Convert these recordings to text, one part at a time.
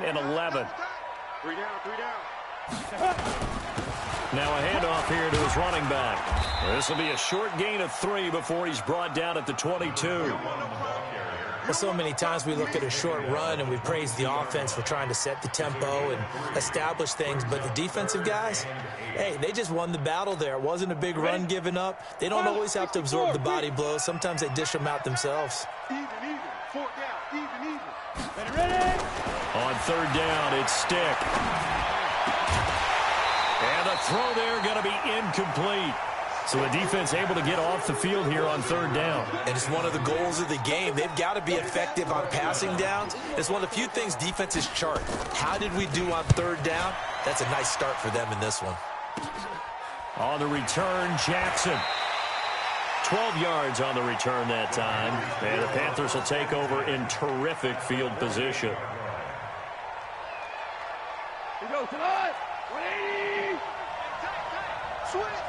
and 11. 3 down, 3 down. Now a handoff here to his running back. This will be a short gain of 3 before he's brought down at the 22. Well, so many times we look at a short run and we praise the offense for trying to set the tempo and establish things, but the defensive guys, hey, they just won the battle there. It wasn't a big run given up. They don't always have to absorb the body blows. Sometimes they dish them out themselves. Even. 4 down, even. Ready? On 3rd down, it's Stick. And the throw there going to be incomplete. So the defense able to get off the field here on 3rd down. And it's one of the goals of the game. They've got to be effective on passing downs. It's one of the few things defenses chart. How did we do on 3rd down? That's a nice start for them in this one. On the return, Jackson. 12 yards on the return that time. And the Panthers will take over in terrific field position. Here goes tonight. 180. Switch.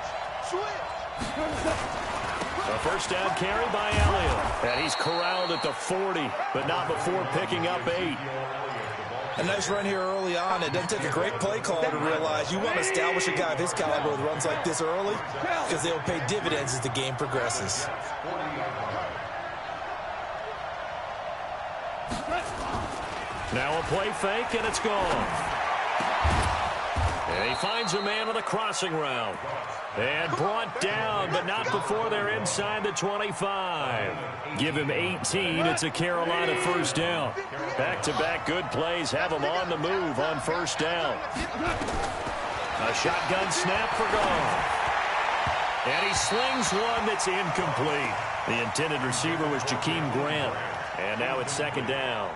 A first down carry by Elliott. And he's corralled at the 40, but not before picking up 8. A nice run here early on. It doesn't take a great play caller to realize you want to establish a guy of his caliber with runs like this early because they'll pay dividends as the game progresses. Now a play fake, and it's gone. And he finds a man on the crossing route. And brought down, but not before they're inside the 25. Give him 18. It's a Carolina first down. Back-to-back good plays have him on the move on first down. A shotgun snap for Goff. And he slings one that's incomplete. The intended receiver was Jakeem Grant. And now it's 2nd down.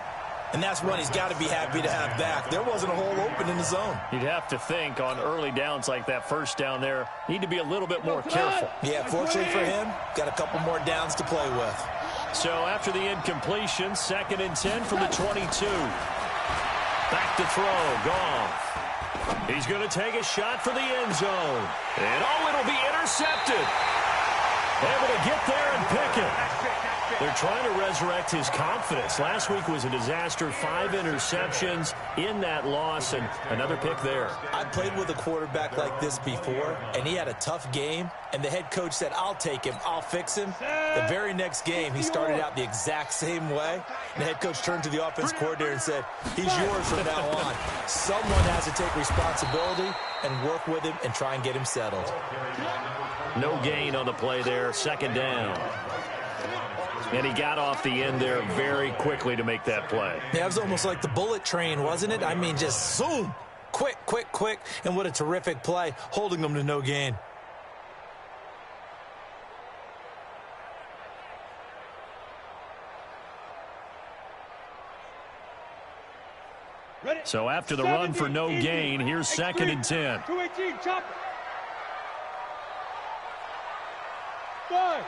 And that's one he's got to be happy to have back. There wasn't a hole open in the zone. You'd have to think on early downs like that first down there, need to be a little bit more careful. Yeah, fortunately for him, got a couple more downs to play with. So after the incompletion, 2nd and 10 from the 22. Back to throw, Goff. He's going to take a shot for the end zone. And it'll be intercepted. Able to get there and pick it. They're trying to resurrect his confidence. Last week was a disaster. 5 interceptions in that loss, and another pick there. I played with a quarterback like this before, and he had a tough game, and the head coach said, I'll take him, I'll fix him. The very next game, he started out the exact same way. And the head coach turned to the offense coordinator and said, he's yours from now on. Someone has to take responsibility and work with him and try and get him settled. No gain on the play there, 2nd down. And he got off the end there very quickly to make that play. Yeah, it was almost like the bullet train, wasn't it? I mean, just zoom, quick, and what a terrific play, holding them to no gain. So after the run for no gain, here's 2nd and 10. 218, chop it. 5.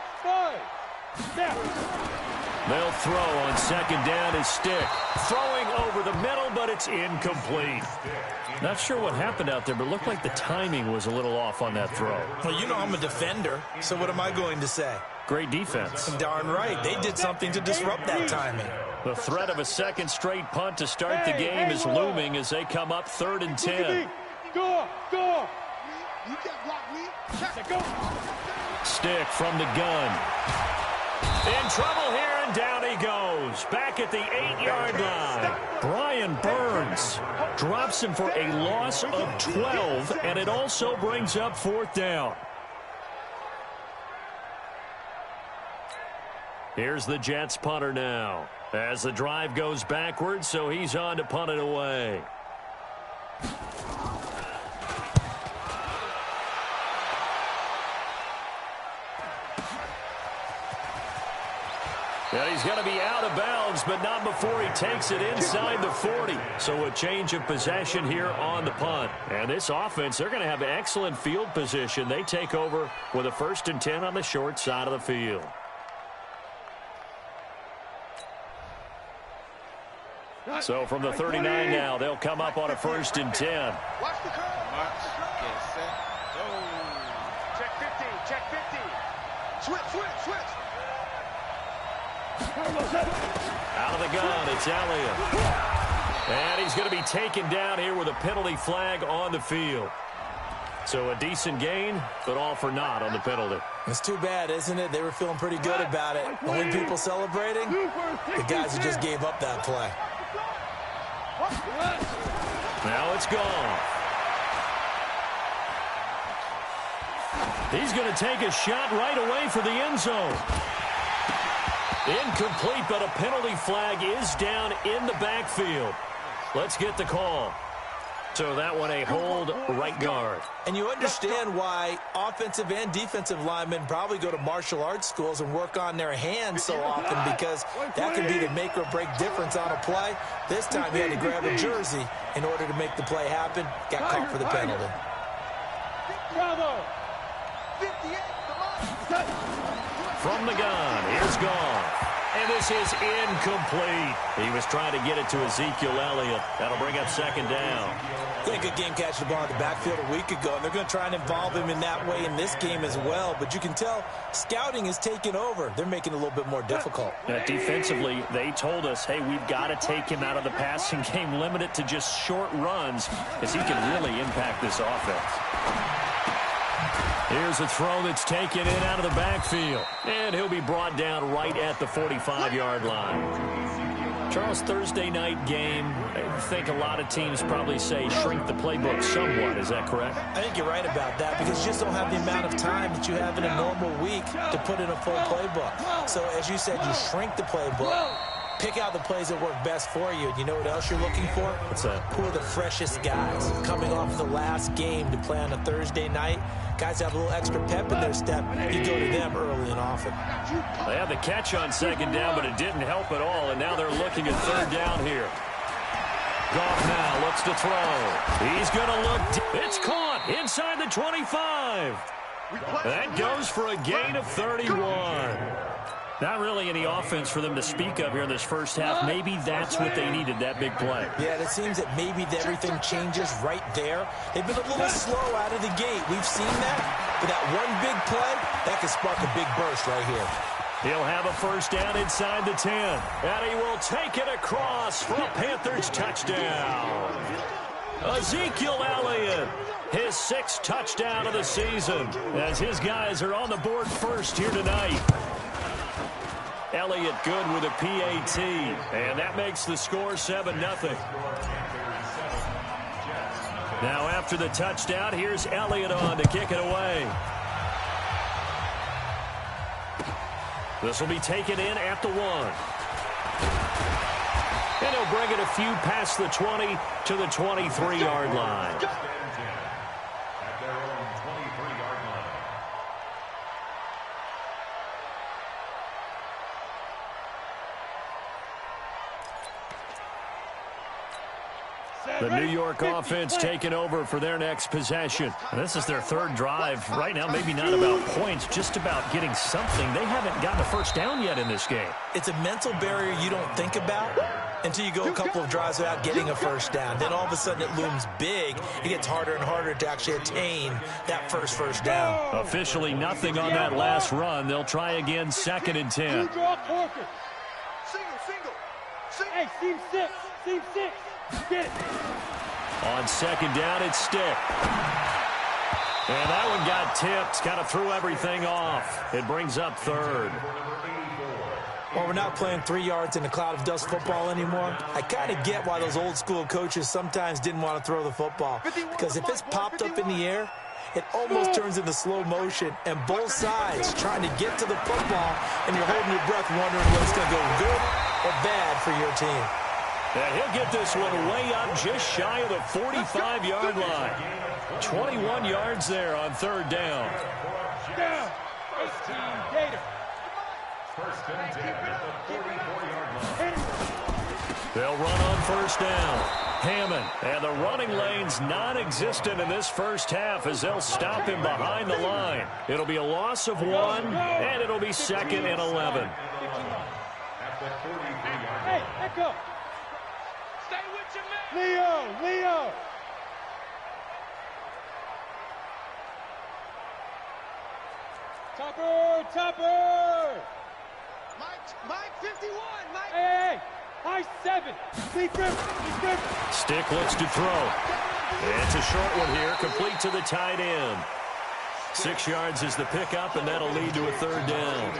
They'll throw on 2nd down as Stick. Throwing over the middle, but it's incomplete. Not sure what happened out there, but it looked like the timing was a little off on that throw. Well, you know I'm a defender, so what am I going to say? Great defense. Darn right. They did something to disrupt that timing. The threat of a 2nd straight punt to start the game is looming as they come up 3rd and 10. Go. You can't block me. Stick from the gun. In trouble here, and down he goes. Back at the 8-yard line. Brian Burns drops him for a loss of 12, and it also brings up 4th down. Here's the Jets punter now. As the drive goes backwards, so he's on to punt it away. And he's going to be out of bounds, but not before he takes it inside the 40. So a change of possession here on the punt. And this offense, they're going to have excellent field position. They take over with a 1st and 10 on the short side of the field. So from the 39 now, they'll come up on a 1st and 10. Watch the curve. Get set. Go. Check 50. Switch. Out of the gun, it's Elliott. And he's going to be taken down here with a penalty flag on the field. So a decent gain, but all for naught on the penalty. It's too bad, isn't it? They were feeling pretty good about it. Only people celebrating, the guys who just gave up that play. Now it's gone. He's going to take a shot right away for the end zone. Incomplete, but a penalty flag is down in the backfield. Let's get the call. So that one a hold right guard. And you understand why offensive and defensive linemen probably go to martial arts schools and work on their hands so often, because that can be the make or break difference on a play. This time he had to grab a jersey in order to make the play happen. Got caught for the penalty. Bravo. From the gun, here's Goff. And this is incomplete. He was trying to get it to Ezekiel Elliott. That'll bring up second down. Yeah, good game catching the ball in the backfield a week ago, and they're going to try and involve him in that way in this game as well. But you can tell scouting is taking over. They're making it a little bit more difficult. Defensively, they told us, hey, we've got to take him out of the passing game, limit it to just short runs, because he can really impact this offense. Here's a throw that's taken in out of the backfield. And he'll be brought down right at the 45-yard line. Charles, Thursday night game, I think a lot of teams probably say shrink the playbook somewhat. Is that correct? I think you're right about that, because you just don't have the amount of time that you have in a normal week to put in a full playbook. So, as you said, you shrink the playbook. Pick out the plays that work best for you. And you know what else you're looking for? What's that? Who are the freshest guys coming off the last game to play on a Thursday night? Guys have a little extra pep in their step. You go to them early and often. They have the catch on second down, but it didn't help at all. And now they're looking at third down here. Goff now looks to throw. He's going to look. It's caught inside the 25. That goes for a gain of 31. Not really any offense for them to speak of here in this first half. Maybe that's what they needed, that big play. Yeah, it seems that maybe everything changes right there. They've been a little slow out of the gate. We've seen that. But that one big play, that could spark a big burst right here. He'll have a first down inside the 10. And he will take it across for a Panthers touchdown. Ezekiel Elliott, his 6th touchdown of the season, as his guys are on the board first here tonight. Elliott good with a PAT, and that makes the score 7-0. Now after the touchdown, here's Elliott on to kick it away. This will be taken in at the 1. And he'll bring it a few past the 20 to the 23-yard line. The New York offense taking over for their next possession. And this is their 3rd drive. Right now, maybe not about points, just about getting something. They haven't gotten a first down yet in this game. It's a mental barrier you don't think about until you go a couple of drives without getting a first down. Then all of a sudden it looms big. It gets harder and harder to actually attain that first down. Officially nothing on that last run. They'll try again, 2nd and 10. Hey, seam 6. Seam 6. Get it. On 2nd down, it's Stick. And that one got tipped. Kind of threw everything off. It brings up 3rd. Well, we're not playing 3 yards in a cloud of dust football anymore. I kind of get why those old school coaches sometimes didn't want to throw the football. Because if it's popped up in the air, it almost turns into slow motion. And both sides trying to get to the football, and you're holding your breath wondering whether it's going to go good or bad for your team. And he'll get this one way up just shy of the 45-yard line. 21 yards there on 3rd down. They'll run on 1st down. Hammond, and the running lane's non-existent in this first half as they'll stop him behind the line. It'll be a loss of 1, and it'll be 2nd and 11. Hey, echo. Stay with your man. Leo. Topper. Mike 51. Mike. Hey. High 7. Stick looks to throw. It's a short one here, complete to the tight end. 6 yards is the pickup, and that'll lead to a third down.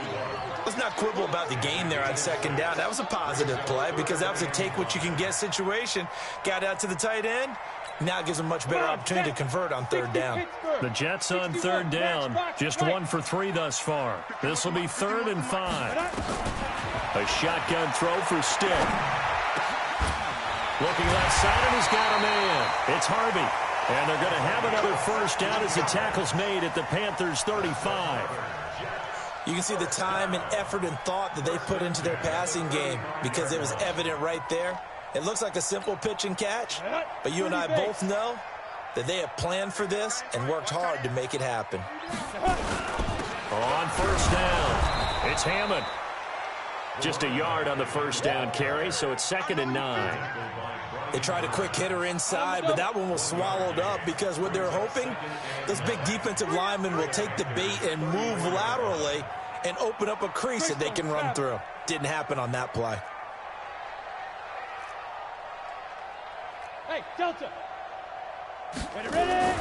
Let's not quibble about the gain there on second down. That was a positive play because that was a take-what-you-can-get situation. Got out to the tight end. Now it gives them a much better opportunity to convert on third down. The Jets on third down, just 1 for 3 thus far. This will be 3rd and 5. A shotgun throw for Stick. Looking left side, and he's got a man. It's Harvey. And they're going to have another first down as the tackle's made at the Panthers' 35. You can see the time and effort and thought that they put into their passing game because it was evident right there. It looks like a simple pitch and catch, but you and I both know that they have planned for this and worked hard to make it happen. On first down, it's Hammond. Just a yard on the first down carry, so it's 2nd and 9. They tried a quick hitter inside, but that one was swallowed up because what they're hoping, those big defensive linemen will take the bait and move laterally and open up a crease that they can run through. Didn't happen on that play. Hey, Delta. Ready.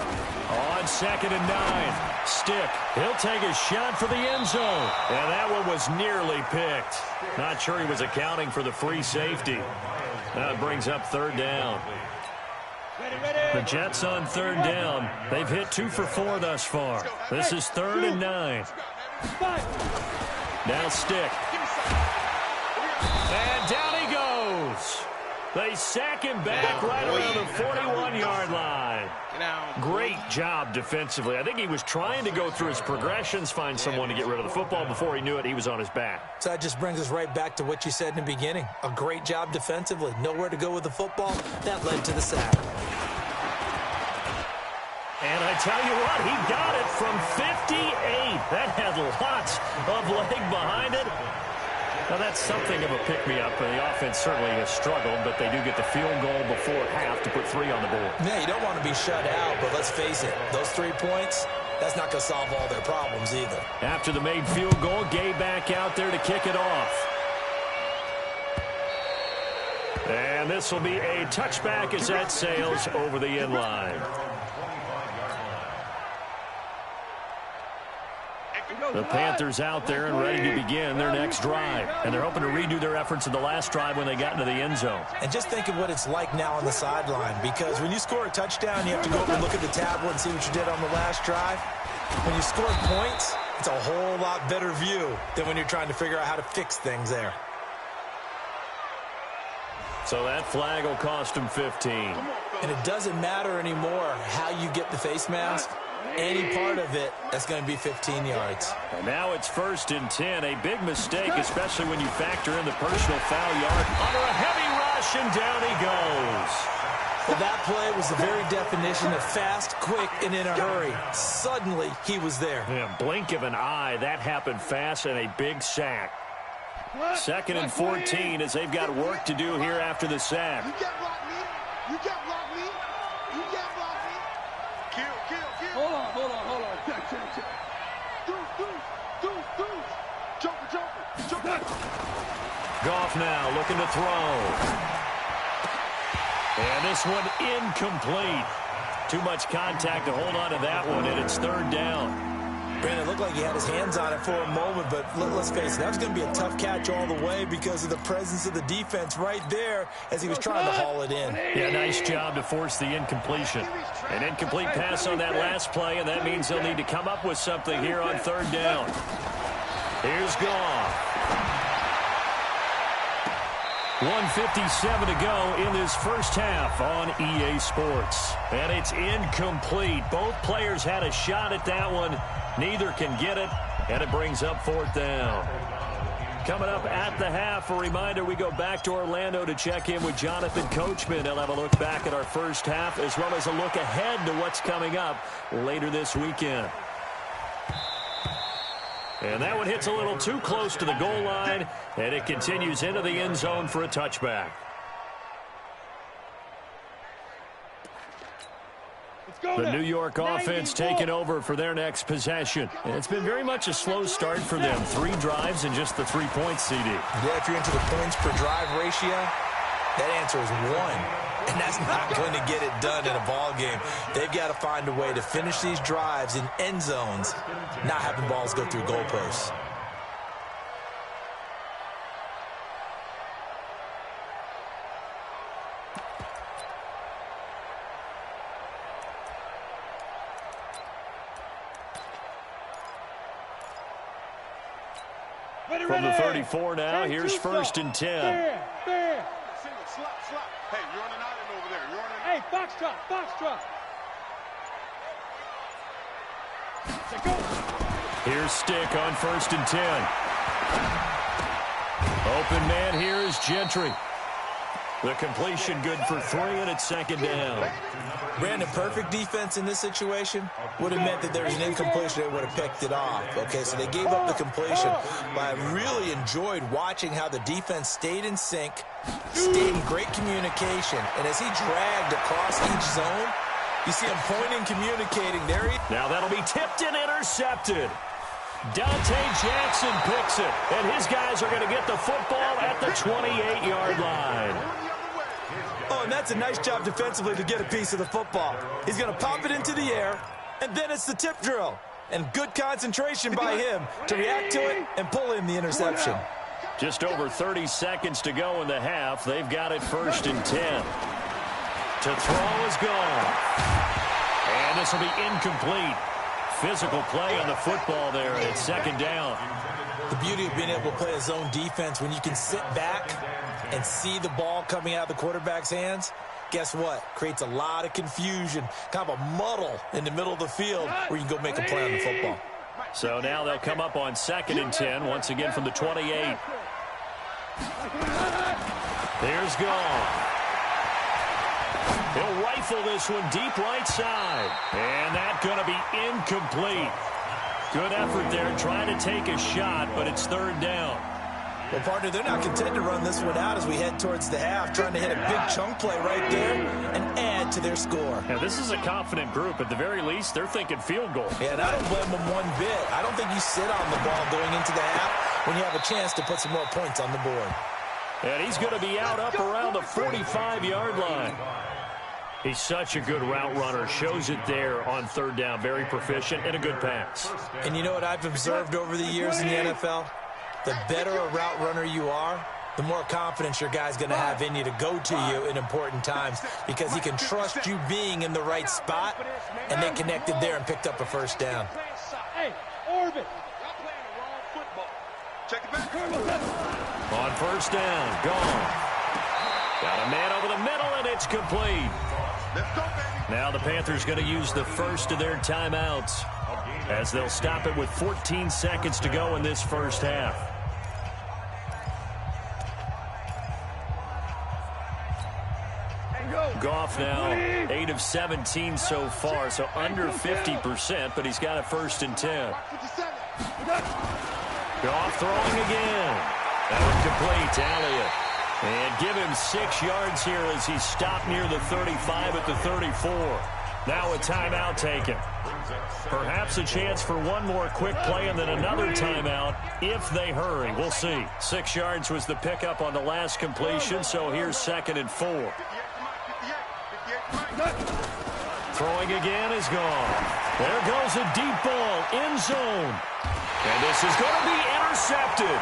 On 2nd and 9, Stick. He'll take a shot for the end zone. And that one was nearly picked. Not sure he was accounting for the free safety. Now it brings up third down. The Jets on third down. They've hit 2 for 4 thus far. This is 3rd and 9. Now Stick. And down he goes. They sack him back right around the 41-yard line. Great job defensively. I think he was trying to go through his progressions, find someone to get rid of the football. Before he knew it, he was on his back. So that just brings us right back to what you said in the beginning. A great job defensively. Nowhere to go with the football. That led to the sack. And I tell you what, he got it from 58. That had lots of leg behind it. Now, that's something of a pick-me-up. The offense certainly has struggled, but they do get the field goal before half to put 3 on the board. Yeah, you don't want to be shut out, but let's face it, those 3 points, that's not going to solve all their problems either. After the made field goal, Gay back out there to kick it off. And this will be a touchback as that sails over the end line. The Panthers out there and ready to begin their next drive. And they're hoping to redo their efforts in the last drive when they got into the end zone. And just think of what it's like now on the sideline, because when you score a touchdown, you have to go over and look at the tablet and see what you did on the last drive. When you score points, it's a whole lot better view than when you're trying to figure out how to fix things there. So that flag will cost him 15. And it doesn't matter anymore how you get the face mask. Any part of it, that's going to be 15 yards. And now it's 1st and 10. A big mistake, especially when you factor in the personal foul yard. Under a heavy rush, and down he goes. Well, that play was the very definition of fast, quick, and in a hurry. Suddenly, he was there. Yeah, blink of an eye. That happened fast, and a big sack. 2nd and 14 as they've got work to do here after the sack. You can't block me. You can't block me. You can't block me. Kill. Hold on. Check. Jumper. Goff now looking to throw. And this one incomplete. Too much contact to hold on to that one, and it's 3rd down. Brandon, it looked like he had his hands on it for a moment, but let's face it, that was going to be a tough catch all the way because of the presence of the defense right there as he was trying to haul it in. Yeah, nice job to force the incompletion. An incomplete pass on that last play, and that means they'll need to come up with something here on 3rd down. Here's Goff. 1:57 to go in this first half on EA Sports. And it's incomplete. Both players had a shot at that one. Neither can get it, and it brings up 4th down. Coming up at the half, a reminder, we go back to Orlando to check in with Jonathan Coachman. He'll have a look back at our first half as well as a look ahead to what's coming up later this weekend. And that one hits a little too close to the goal line, and it continues into the end zone for a touchback. The New York offense taking over for their next possession. And it's been very much a slow start for them. 3 drives and just the 3 points, CD. Yeah, if you're into the points per drive ratio, that answer is 1. And that's not going to get it done in a ball game. They've got to find a way to finish these drives in end zones, not having balls go through goalposts. From the 34 now, here's 1st and 10. Fair. Slap. Hey, you're on an island over there. You're on an Hey, foxtrot. Here's Stick on 1st and 10. Open man here is Gentry. The completion good for 3, and it's 2nd down. Brandon, perfect defense in this situation would have meant that there was an incompletion that would have picked it off. Okay, so they gave up the completion, but I really enjoyed watching how the defense stayed in sync, stayed in great communication, and as he dragged across each zone, you see him pointing, communicating. There he is. Now that'll be tipped and intercepted. Dante Jackson picks it, and his guys are going to get the football at the 28-yard line. Oh, and that's a nice job defensively to get a piece of the football. He's going to pop it into the air, and then it's the tip drill. And good concentration by him to react to it and pull in the interception. Just over 30 seconds to go in the half. They've got it 1st and 10. To throw is gone. And this will be incomplete. Physical play on the football there, and it's 2nd down. The beauty of being able to play a zone defense when you can sit back and see the ball coming out of the quarterback's hands, guess what? Creates a lot of confusion, kind of a muddle in the middle of the field where you can go make a play on the football. So now they'll come up on 2nd and 10, once again from the 28. There's Gall. He'll rifle this one deep right side. And that's going to be incomplete. Good effort there trying to take a shot, but it's 3rd down. Well, partner, they're not content to run this one out as we head towards the half, trying to hit a big chunk play right there and add to their score. Now, this is a confident group. At the very least, they're thinking field goal. Yeah, and I don't blame them one bit. I don't think you sit on the ball going into the half when you have a chance to put some more points on the board. And he's going to be out up around the 45-yard line. He's such a good route runner. Shows it there on 3rd down. Very proficient and a good pass. And you know what I've observed over the years in the NFL? The better a route runner you are, the more confidence your guy's going to have in you to go to you in important times because he can trust you being in the right spot, and they connected there and picked up a 1st down. Hey, Orbit. Check it back. On 1st down, gone. Got a man over the middle, and it's complete. Let's go, baby. Now the Panthers going to use the first of their timeouts as they'll stop it with 14 seconds to go in this 1st half. Goff now 8 of 17 so far, so under 50%, but he's got a 1st and 10. Goff throwing again. That one complete to Elliott. And give him 6 yards here as he's stopped near the 35 at the 34. Now a timeout taken. Perhaps a chance for one more quick play and then another timeout if they hurry. We'll see. 6 yards was the pickup on the last completion, so here's 2nd and 4. Throwing again is gone. There goes a deep ball in zone. And this is going to be intercepted.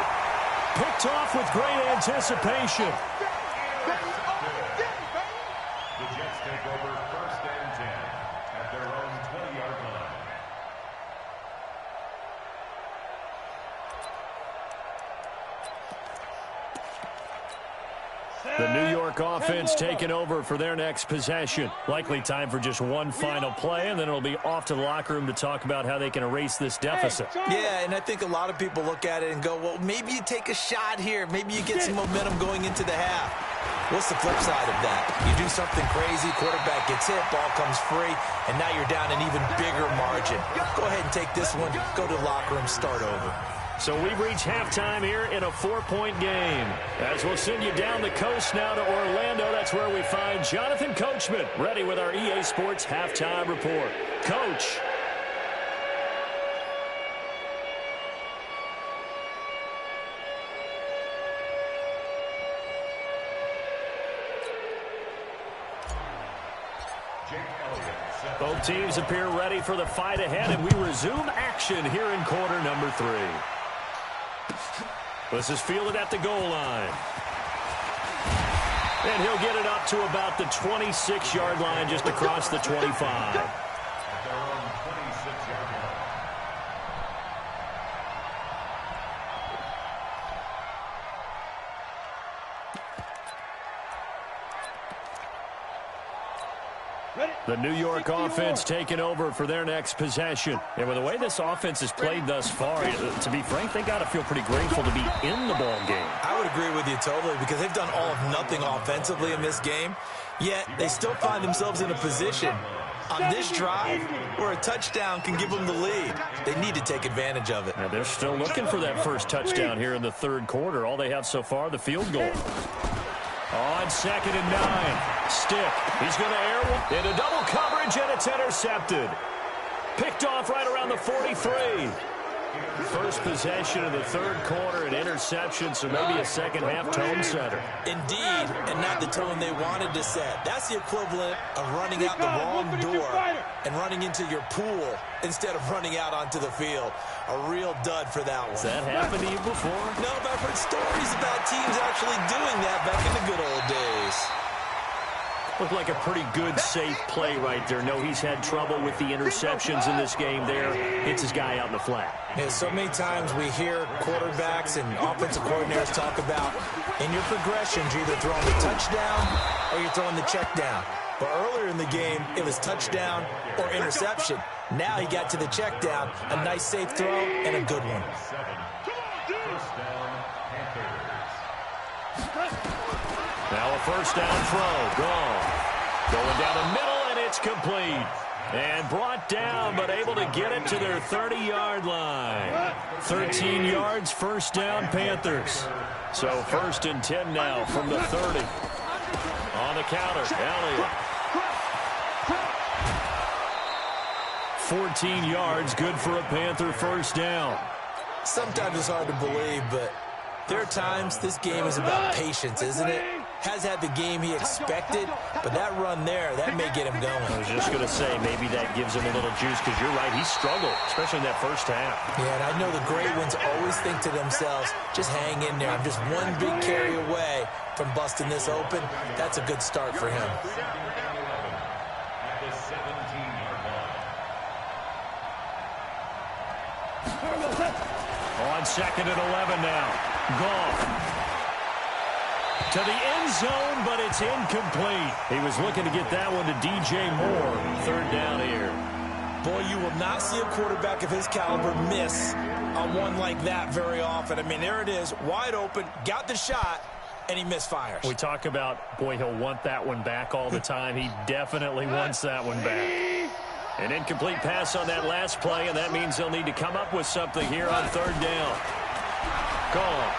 Picked off with great anticipation. The Jets take over 1st and 10 at their own 20-yard line. The New York offense taking over for their next possession. Likely time for just one final play, and then it'll be off to the locker room to talk about how they can erase this deficit. Yeah, and I think a lot of people look at it and go, well, maybe you take a shot here. Maybe you get some momentum going into the half. What's the flip side of that? You do something crazy, quarterback gets hit, ball comes free, and now you're down an even bigger margin. Go ahead and take this one, go to the locker room, start over. So we've reached halftime here in a 4-point game. As we'll send you down the coast now to Orlando, that's where we find Jonathan Coachman, ready with our EA Sports Halftime Report. Coach. Both teams appear ready for the fight ahead, and we resume action here in quarter number 3. This is fielded at the goal line. And he'll get it up to about the 26-yard line, just across the 25. The New York offense taking over for their next possession. And with the way this offense has played thus far, to be frank, they got to feel pretty grateful to be in the ball game. I would agree with you totally, because they've done all of nothing offensively in this game, yet they still find themselves in a position on this drive where a touchdown can give them the lead. They need to take advantage of it. And they're still looking for that first touchdown here in the third quarter. All they have so far, the field goal. On 2nd and 9. Stick. He's going to air one into double coverage, and it's intercepted. Picked off right around the 43. First possession of the third quarter, an interception, so maybe a second-half tone setter. Indeed, and not the tone they wanted to set. That's the equivalent of running out the wrong door and running into your pool instead of running out onto the field. A real dud for that one. Has that happened to you before? No, but I've heard stories about teams actually doing that back in the good old days. Looked like a pretty good, safe play right there. No, he's had trouble with the interceptions in this game there. Hits his guy out in the flat. Yeah, so many times we hear quarterbacks and offensive coordinators talk about in your progressions, you're either throwing the touchdown or you're throwing the check down. But earlier in the game, it was touchdown or interception. Now he got to the check down, a nice safe throw, and a good one. Now a first down throw, gone. Going down the middle, and it's complete. And brought down, but able to get it to their 30-yard line. 13 yards, first down, Panthers. So 1st and 10 now from the 30. On the counter, Elliott. 14 yards, good for a Panther first down. Sometimes it's hard to believe, but there are times this game is about patience, isn't it? Has had the game he expected, but that run there, that may get him going. I was just going to say, maybe that gives him a little juice, because you're right, he struggled, especially in that first half. Yeah, and I know the great ones always think to themselves, just hang in there. I'm just one big carry away from busting this open. That's a good start for him. On 2nd and 11 now. Goff. To the end zone, but it's incomplete. He was looking to get that one to DJ Moore. 3rd down here. Boy, you will not see a quarterback of his caliber miss on one like that very often. I mean, there it is, wide open, got the shot, and he misfires. We talk about, boy, he'll want that one back all the time. He definitely wants that one back. An incomplete pass on that last play, and that means they'll need to come up with something here on 3rd down. Gone.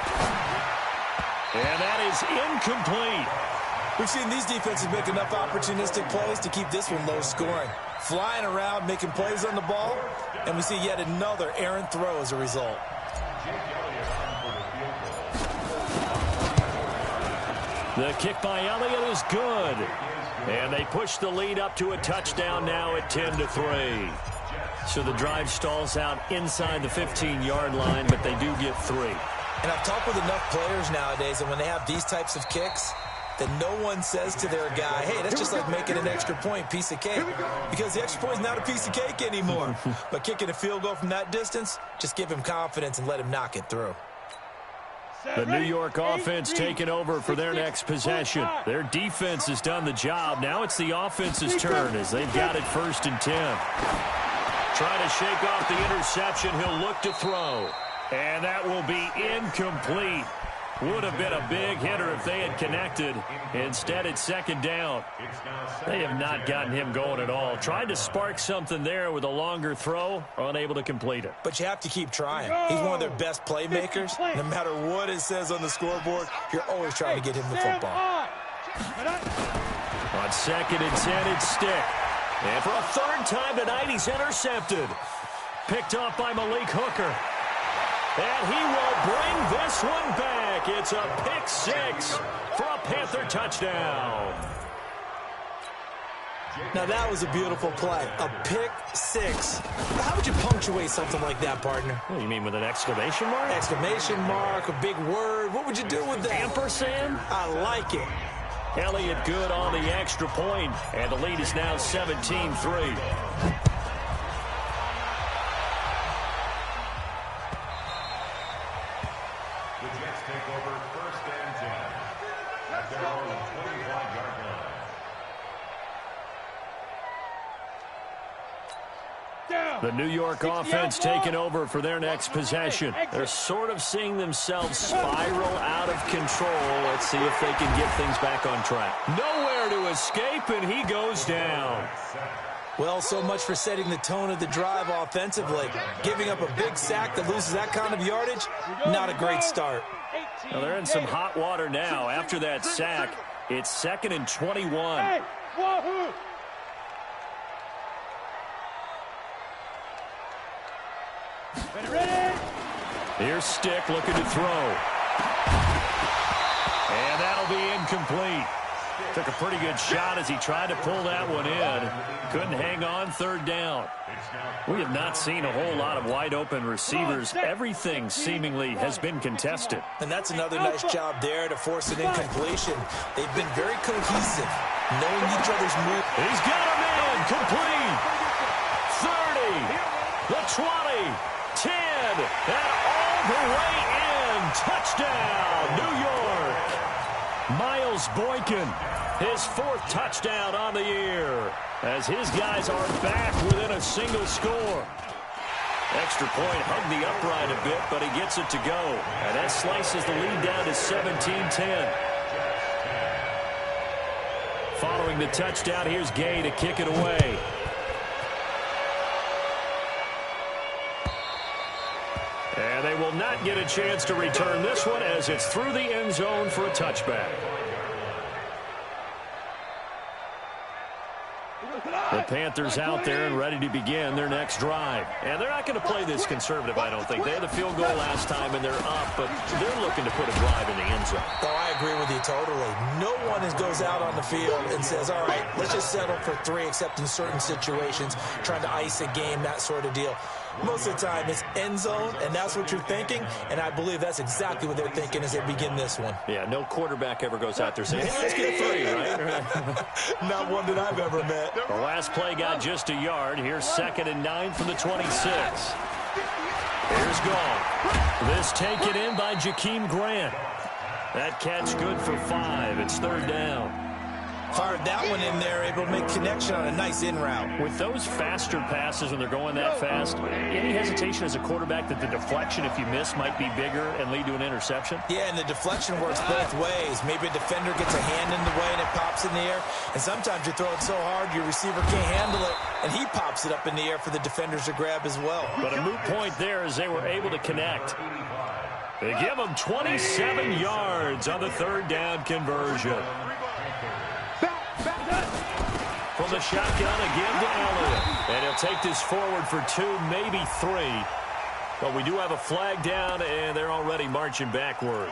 And that is incomplete. We've seen these defenses make enough opportunistic plays to keep this one low scoring. Flying around, making plays on the ball, and we see yet another errant throw as a result. The kick by Elliott is good. And they push the lead up to a touchdown now at 10-3. So the drive stalls out inside the 15-yard line, but they do get 3. And I've talked with enough players nowadays, and when they have these types of kicks, that no one says to their guy, hey, that's just like making an extra point, piece of cake. Because the extra point is not a piece of cake anymore. But kicking a field goal from that distance, just give him confidence and let him knock it through. The New York offense taking over for their next possession. Their defense has done the job. Now it's the offense's turn as they've got it 1st and 10. Trying to shake off the interception. He'll look to throw. And that will be incomplete. Would have been a big hitter if they had connected. Instead, it's second down. They have not gotten him going at all. Tried to spark something there with a longer throw, unable to complete it. But you have to keep trying. He's one of their best playmakers. No matter what it says on the scoreboard, you're always trying to get him the football. On 2nd and 10, it's Stick. And for a third time tonight, he's intercepted. Picked off by Malik Hooker. And he will bring this one back. It's a pick 6 for a Panther touchdown. Now that was a beautiful play. A pick 6. How would you punctuate something like that, partner? What do you mean, with an exclamation mark? Exclamation mark, a big word. What would you do with that? Ampersand? I like it. Elliott good on the extra point, and the lead is now 17-3. The New York offense taking over for their next possession. They're sort of seeing themselves spiral out of control. Let's see if they can get things back on track. Nowhere to escape, and he goes down. Well, so much for setting the tone of the drive offensively. Giving up a big sack that loses that kind of yardage, not a great start. Well, they're in some hot water now. After that sack, it's 2nd and 21. Here's Stick looking to throw. And that'll be incomplete. Took a pretty good shot as he tried to pull that one in. Couldn't hang on, 3rd down. We have not seen a whole lot of wide open receivers. Everything seemingly has been contested. And that's another nice job there to force an incompletion. They've been very cohesive, knowing each other's move. He's got a man, complete. 30, the 20, 10, and all the way in. Touchdown, New York. Miles Boykin, his 4th touchdown on the year, as his guys are back within a single score. Extra point hugged the upright a bit, but he gets it to go. And that slices the lead down to 17-10. Following the touchdown, here's Gay to kick it away. And they will not get a chance to return this one as it's through the end zone for a touchback. The Panthers out there and ready to begin their next drive. And they're not going to play this conservative, I don't think. They had the field goal last time, and they're up, but they're looking to put a drive in the end zone. Oh, I agree with you totally. No one goes out on the field and says, all right, let's just settle for 3, except in certain situations, trying to ice a game, that sort of deal. Most of the time, it's end zone, and that's what you're thinking, and I believe that's exactly what they're thinking as they begin this one. Yeah, no quarterback ever goes out there saying, hey, let's get 3, right? Not one that I've ever met. The last play got just a yard. Here's 2nd and 9 from the 26. Here's Gall. This taken in by Jakeem Grant. That catch good for 5. It's 3rd down. Fired that one in there, able to make connection on a nice in route. With those faster passes when they're going that fast, any hesitation as a quarterback that the deflection, if you miss, might be bigger and lead to an interception? Yeah, and the deflection works both ways. Maybe a defender gets a hand in the way and it pops in the air. And sometimes you throw it so hard your receiver can't handle it, and he pops it up in the air for the defenders to grab as well. But a moot point there as they were able to connect. They give them 27 yards on the 3rd down conversion. From the shotgun again to Elliott. And he'll take this forward for 2, maybe 3. But we do have a flag down, and they're already marching backward.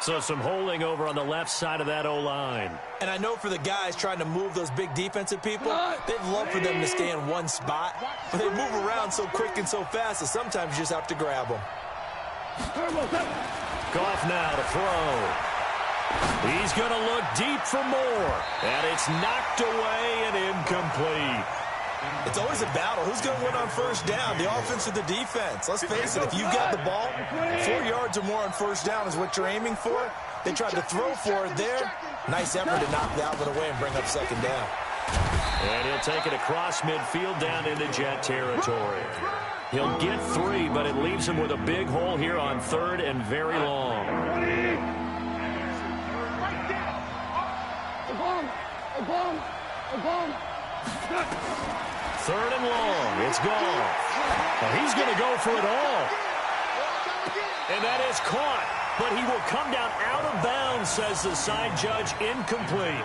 So some holding over on the left side of that O-line. And I know for the guys trying to move those big defensive people, they'd love for them to stay in one spot. But they move around so quick and so fast that sometimes you just have to grab them. Goff now to throw. He's going to look deep for more. And it's knocked away and incomplete. It's always a battle. Who's going to win on 1st down, the offense or the defense? Let's face it, if you've got the ball, 4 yards or more on 1st down is what you're aiming for. They tried to throw for it there. Nice effort to knock that one away and bring up 2nd down. And he'll take it across midfield down into Jet territory. He'll get 3, but it leaves him with a big hole here on 3rd and very long. Third and long. It's gone. Well, he's going to go for it all. And that is caught. But he will come down out of bounds, says the side judge. Incomplete.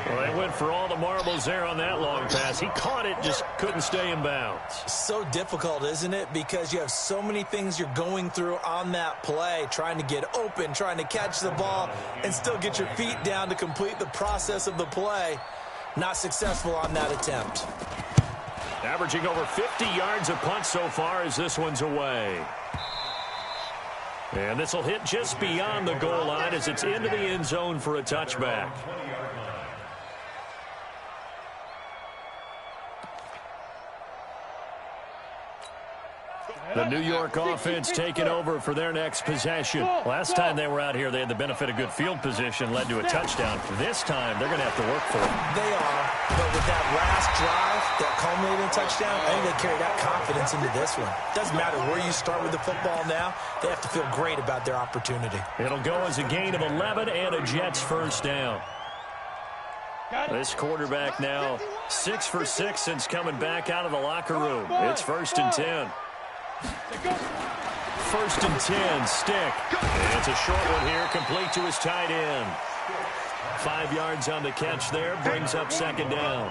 Well, they went for all the marbles there on that long pass. He caught it, just couldn't stay in bounds. So difficult, isn't it? Because you have so many things you're going through on that play, trying to get open, trying to catch the ball, and still get your feet down to complete the process of the play. Not successful on that attempt. Averaging over 50 yards a punt so far as this one's away. And this will hit just beyond the goal line as it's into the end zone for a touchback. The New York offense taking over for their next possession. Last time they were out here, they had the benefit of good field position, led to a touchdown. This time, they're going to have to work for it. They are, but with that last drive, that culminating touchdown, I think they carry that confidence into this one. Doesn't matter where you start with the football now, they have to feel great about their opportunity. It'll go as a gain of 11 and a Jets first down. This quarterback now 6 for 6 since coming back out of the locker room. It's 1st and 10. 1st and 10, Stick. And it's a short one here, complete to his tight end. 5 yards on the catch there, brings up 2nd down.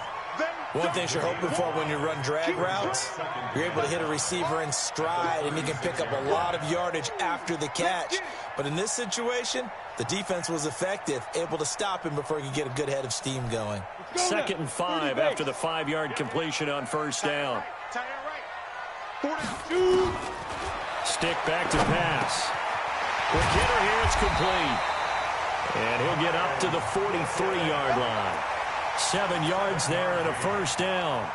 One thing you're hoping for when you run drag routes, you're able to hit a receiver in stride, and you can pick up a lot of yardage after the catch. But in this situation, the defense was effective, able to stop him before he could get a good head of steam going. 2nd and 5 after the 5-yard completion on 1st down. Stick back to pass. Quick hitter here, it's complete. And he'll get up to the 43-yard line. 7 yards there and a 1st down.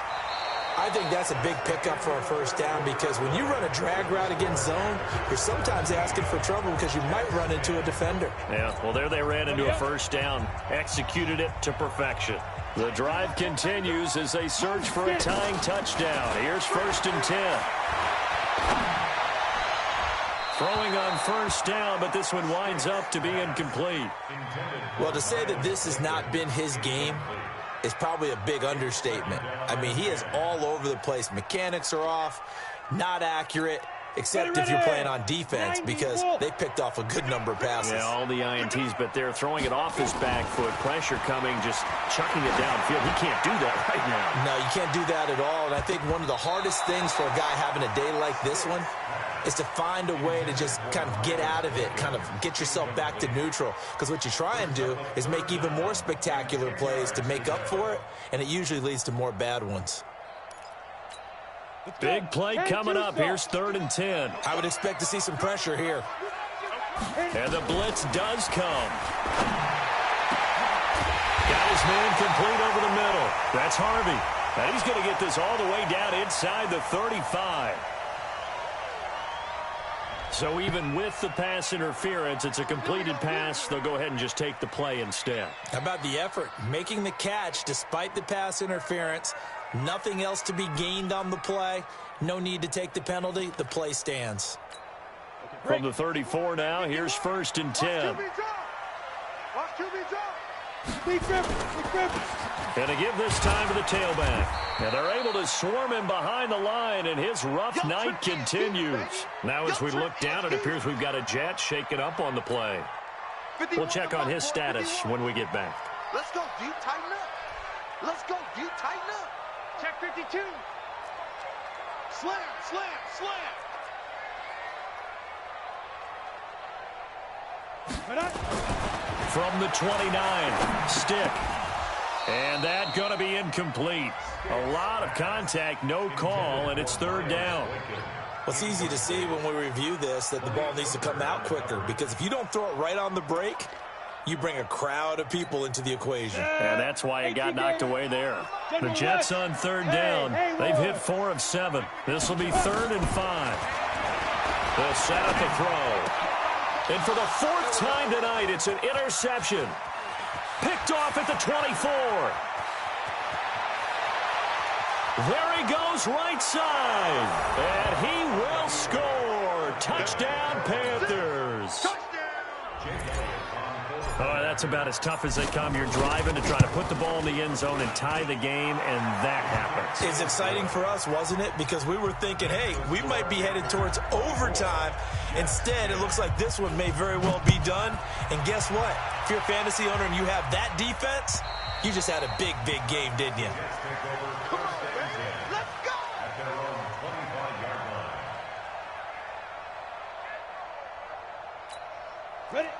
I think that's a big pickup for a 1st down because when you run a drag route against zone, you're sometimes asking for trouble because you might run into a defender. Yeah, well, there they ran into a 1st down. Executed it to perfection. The drive continues as they search for a tying touchdown. Here's 1st and 10. Throwing on 1st down, but this one winds up to be incomplete. Well, to say that this has not been his game is probably a big understatement. I mean, he is all over the place. Mechanics are off, not accurate, except if you're playing on defense because they picked off a good number of passes. Yeah, all the INTs, but they're throwing it off his back foot. Pressure coming, just chucking it downfield. He can't do that right now. No, you can't do that at all. And I think one of the hardest things for a guy having a day like this one is to find a way to just kind of get out of it, kind of get yourself back to neutral. Because what you try and do is make even more spectacular plays to make up for it, and it usually leads to more bad ones. Big play coming up. Here's 3rd and 10. I would expect to see some pressure here. And the blitz does come. Got his man complete over the middle. That's Harvey. And he's going to get this all the way down inside the 35. So even with the pass interference, it's a completed pass. They'll go ahead and just take the play instead. How about the effort? Making the catch despite the pass interference. Nothing else to be gained on the play. No need to take the penalty. The play stands. From the 34 now, here's 1st and 10. And to give this time to the tailback. And they're able to swarm him behind the line, and his rough night continues. Now as we look down, it appears we've got a Jet shaking up on the play. We'll check on his status when we get back. Let's go, D. Tighten up. Let's go, D. Tighten up. Check 52. Slam, slam, slam. From the 29, Stick. And that going to be incomplete. A lot of contact, no call, and it's 3rd down. Well, it's easy to see when we review this that the ball needs to come out quicker because if you don't throw it right on the break, you bring a crowd of people into the equation. And that's why it got knocked away there. The Jets on 3rd down. They've hit 4 of 7. This will be 3rd and 5. They'll set up the throw. And for the 4th time tonight, it's an interception. Picked off at the 24. There he goes right side. And he will score. Touchdown, Panthers. Oh, that's about as tough as they come. You're driving to try to put the ball in the end zone and tie the game, and that happens. It's exciting for us, wasn't it? Because we were thinking, hey, we might be headed towards overtime. Instead, it looks like this one may very well be done. And guess what? If you're a fantasy owner and you have that defense, you just had a big, big game, didn't you?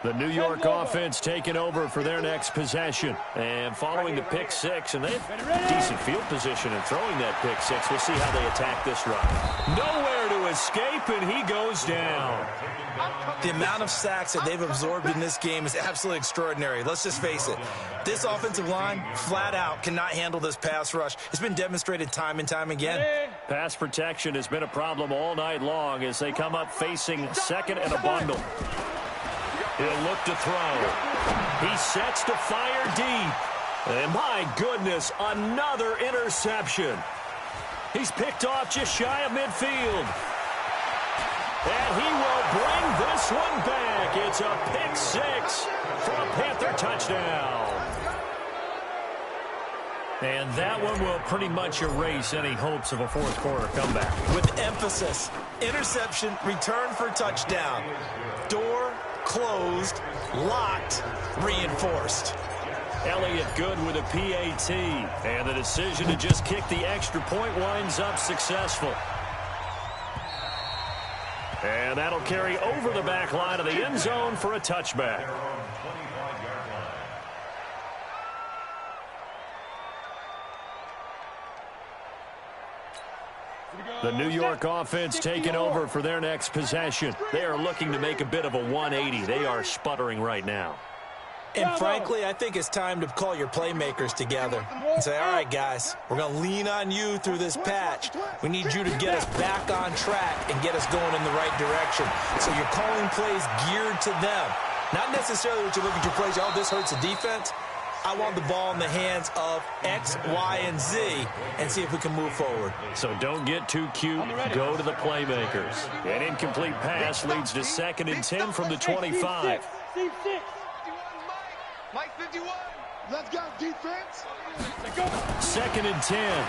The New York offense taking over for their next possession. And following the pick six, and they have decent field position in throwing that pick six. We'll see how they attack this run. Nowhere to escape, and he goes down. The amount of sacks that they've absorbed in this game is absolutely extraordinary. Let's just face it. This offensive line, flat out, cannot handle this pass rush. It's been demonstrated time and time again. Pass protection has been a problem all night long as they come up facing second and a bundle. He'll look to throw. He sets to fire deep. And my goodness, another interception. He's picked off just shy of midfield. And he will bring this one back. It's a pick six for a Panther touchdown. And that one will pretty much erase any hopes of a fourth quarter comeback. With emphasis, interception, return for touchdown. Door closed, locked, reinforced. Elliott good with a PAT. And the decision to just kick the extra point winds up successful. And that'll carry over the back line of the end zone for a touchback. The New York offense taking over for their next possession. They are looking to make a bit of a 180. They are sputtering right now. And frankly, I think it's time to call your playmakers together and say, all right, guys, we're going to lean on you through this patch. We need you to get us back on track and get us going in the right direction. So you're calling plays geared to them. Not necessarily what you look at your plays, oh, this hurts the defense. I want the ball in the hands of X, Y, and Z and see if we can move forward. So don't get too cute. Go to the playmakers. An incomplete pass leads to 2nd and 10 from the 25. Mike 51. Let's go, defense. 2nd and 10.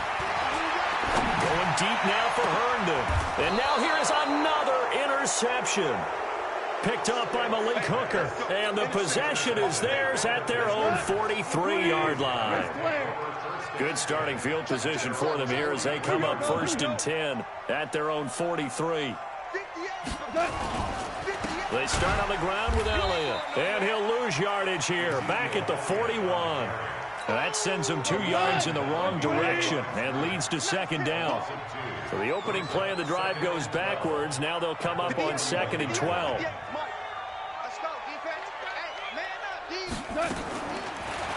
Going deep now for Herndon. And now here is another interception. Picked up by Malik Hooker. And the possession is theirs at their own 43-yard line. Good starting field position for them here as they come up 1st and 10 at their own 43. They start on the ground with Elliott. And he'll lose yardage here. Back at the 41. That sends him 2 yards in the wrong direction and leads to 2nd down. So the opening play of the drive goes backwards. Now they'll come up on 2nd and 12.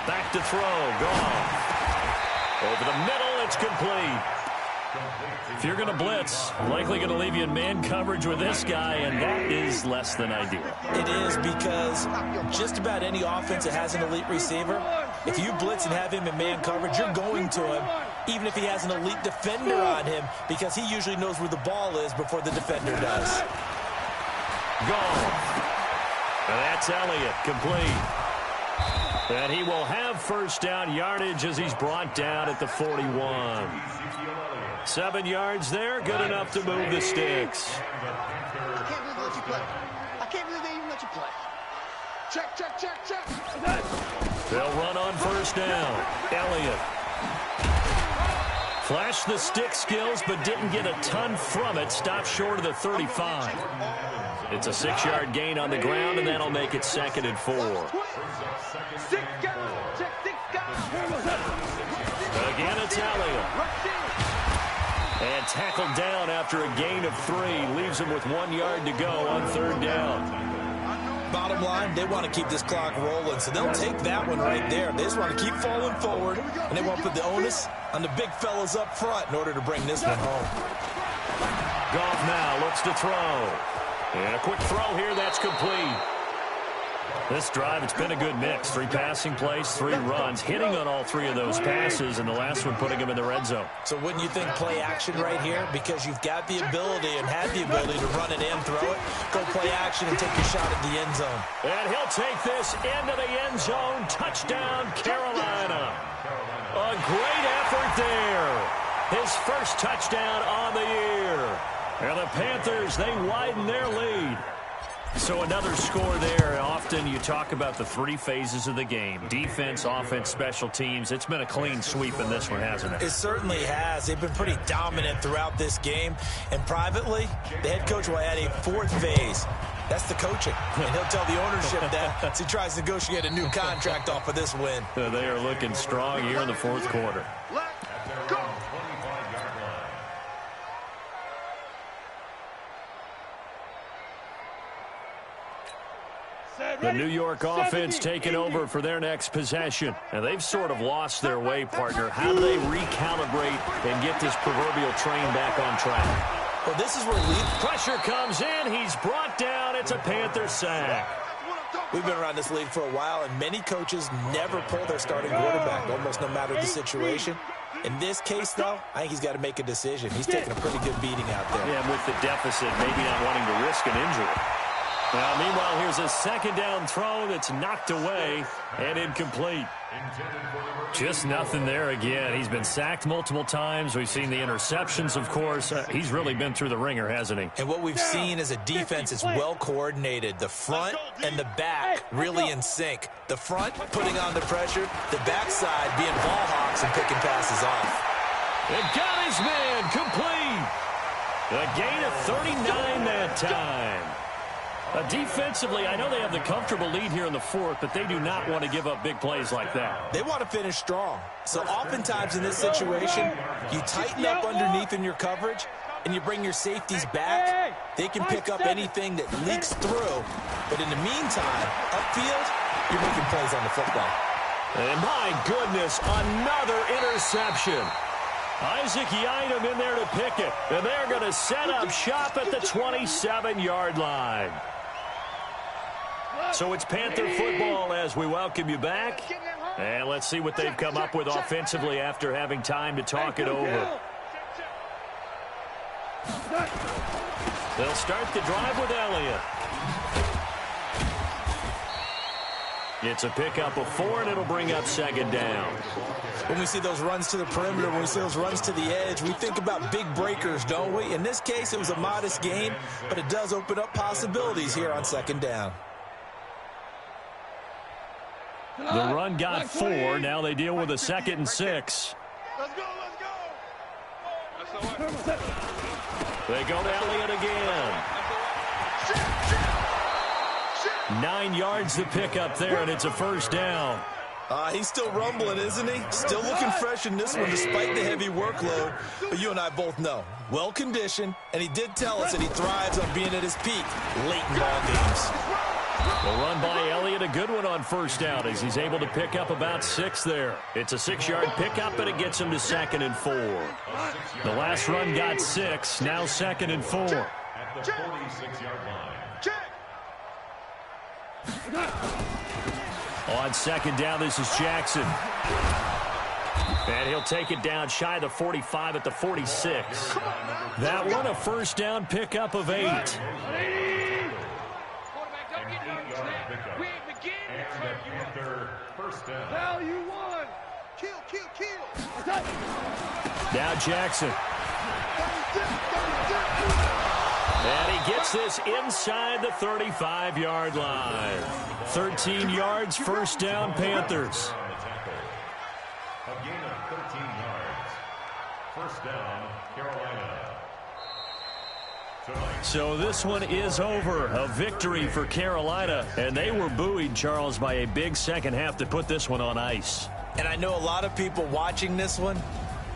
Back to throw. Gone. Over the middle, it's complete. If you're going to blitz, likely going to leave you in man coverage with this guy, and that is less than ideal. It is, because just about any offense that has an elite receiver, if you blitz and have him in man coverage, you're going to him, even if he has an elite defender on him, because he usually knows where the ball is before the defender does. Gone. And that's Elliott, complete. And he will have 1st down yardage as he's brought down at the 41. 7 yards there, good enough to move the sticks. I can't believe they let you play. I can't believe they even let you play. Check, check, check, check. They'll run on 1st down. Elliott. Flashed the stick skills, but didn't get a ton from it. Stopped short of the 35. It's a 6-yard gain on the ground, and that'll make it 2nd and 4. Again, it's Elliott. And tackled down after a gain of 3. Leaves him with 1 yard to go on 3rd down. Bottom line, they want to keep this clock rolling, so they'll take that one right there. They just want to keep falling forward, and they want to put the onus on the big fellas up front in order to bring this one home. Goff now looks to throw. And a quick throw here, that's complete. This drive, it's been a good mix. 3 passing plays, 3 runs, hitting on all 3 of those passes, and the last one putting him in the red zone. So wouldn't you think play action right here? Because you've got the ability and had the ability to run it in, throw it, go play action, and take your shot at the end zone. And he'll take this into the end zone. Touchdown, Carolina. A great effort there. His first touchdown on the year. And the Panthers, they widen their lead. So another score there. Often you talk about the 3 phases of the game. Defense, offense, special teams. It's been a clean sweep in this one, hasn't it? It certainly has. They've been pretty dominant throughout this game. And privately, the head coach will add a 4th phase. That's the coaching. And he'll tell the ownership that as he tries to negotiate a new contract off of this win. They are looking strong here in the 4th quarter. Let's go. The New York offense taking over for their next possession. And they've sort of lost their way, partner. How do they recalibrate and get this proverbial train back on track? Well, this is where pressure comes in. He's brought down. It's a Panther sack. We've been around this league for a while, and many coaches never pull their starting quarterback, almost no matter the situation. In this case, though, I think he's got to make a decision. He's taking a pretty good beating out there. Yeah, and with the deficit, maybe not wanting to risk an injury. Now, meanwhile, here's a second down throw that's knocked away and incomplete. Just nothing there again. He's been sacked multiple times. We've seen the interceptions, of course. He's really been through the ringer, hasn't he? And what we've seen is a defense that's well coordinated. The front and the back really in sync. The front putting on the pressure, the backside being ball hawks and picking passes off. It got his man complete. A gain of 39 that time. Defensively, I know they have the comfortable lead here in the 4th, but they do not want to give up big plays like that. They want to finish strong. So oftentimes in this situation, you tighten up underneath in your coverage, and you bring your safeties back. They can pick up anything that leaks through. But in the meantime, upfield, you're making plays on the football. And my goodness, another interception. Isaac Yiadom in there to pick it. And they're going to set up shop at the 27-yard line. So it's Panther football as we welcome you back. And let's see what they've come up with offensively after having time to talk it over. They'll start the drive with Elliott. It's a pickup of 4, and it'll bring up second down. When we see those runs to the perimeter, when we see those runs to the edge, we think about big breakers, don't we? In this case, it was a modest gain, but it does open up possibilities here on second down. The run got 4. Now they deal with a 2nd and 6. Let's go, let's go. They go to Elliott again. 9 yards to pick up there, and it's a first down. He's still rumbling, isn't he? Still looking fresh in this one despite the heavy workload. But you and I both know, well-conditioned, and he did tell us that he thrives on being at his peak late in ball games. The run by Elliott, a good one on first down as he's able to pick up about 6 there. It's a 6-yard pickup, and it gets him to 2nd and 4. The last run got 6, now 2nd and 4. At the 46-yard line. On second down, this is Jackson. And he'll take it down shy of the 45 at the 46. That one, a first down pickup of 8. Value 1. Kill. Now Jackson. And he gets this inside the 35-yard line. 13 yards, first down, Panthers. A gain of 13 yards. First down, Carolina. So this one is over. A victory for Carolina. And they were buoyed, Charles, by a big second half to put this one on ice. And I know a lot of people watching this one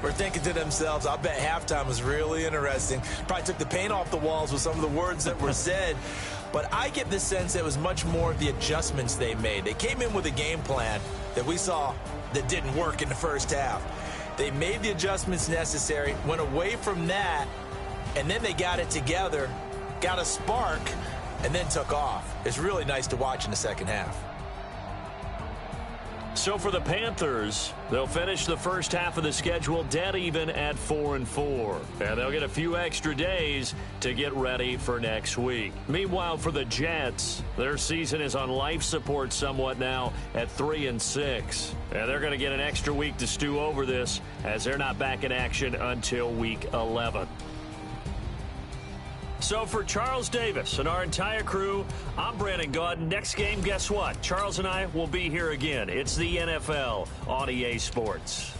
were thinking to themselves, I bet halftime was really interesting. Probably took the paint off the walls with some of the words that were said. But I get the sense it was much more of the adjustments they made. They came in with a game plan that we saw that didn't work in the first half. They made the adjustments necessary, went away from that, and then they got it together, got a spark, and then took off. It's really nice to watch in the second half. So for the Panthers, they'll finish the first half of the schedule dead even at 4-4. And they'll get a few extra days to get ready for next week. Meanwhile, for the Jets, their season is on life support somewhat now at 3-6. And they're going to get an extra week to stew over this as they're not back in action until week 11. So for Charles Davis and our entire crew, I'm Brandon Gaudin. Next game, guess what? Charles and I will be here again. It's the NFL on EA Sports.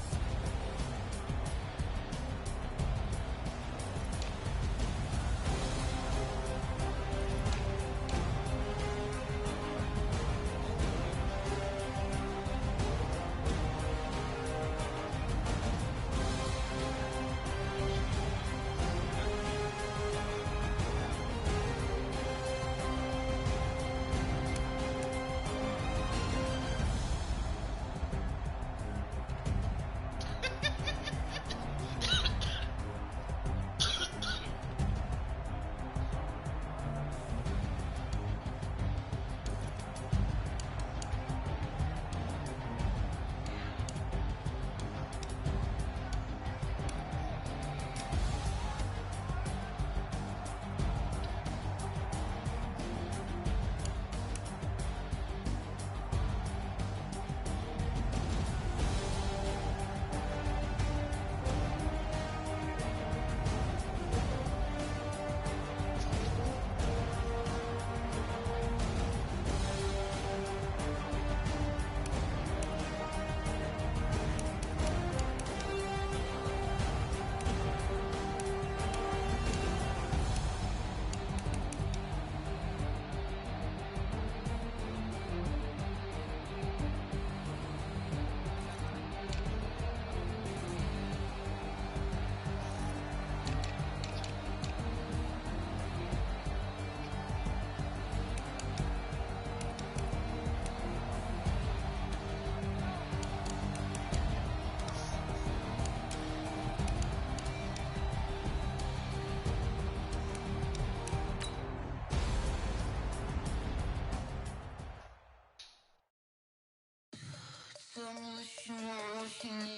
Tell me what you want, what you need.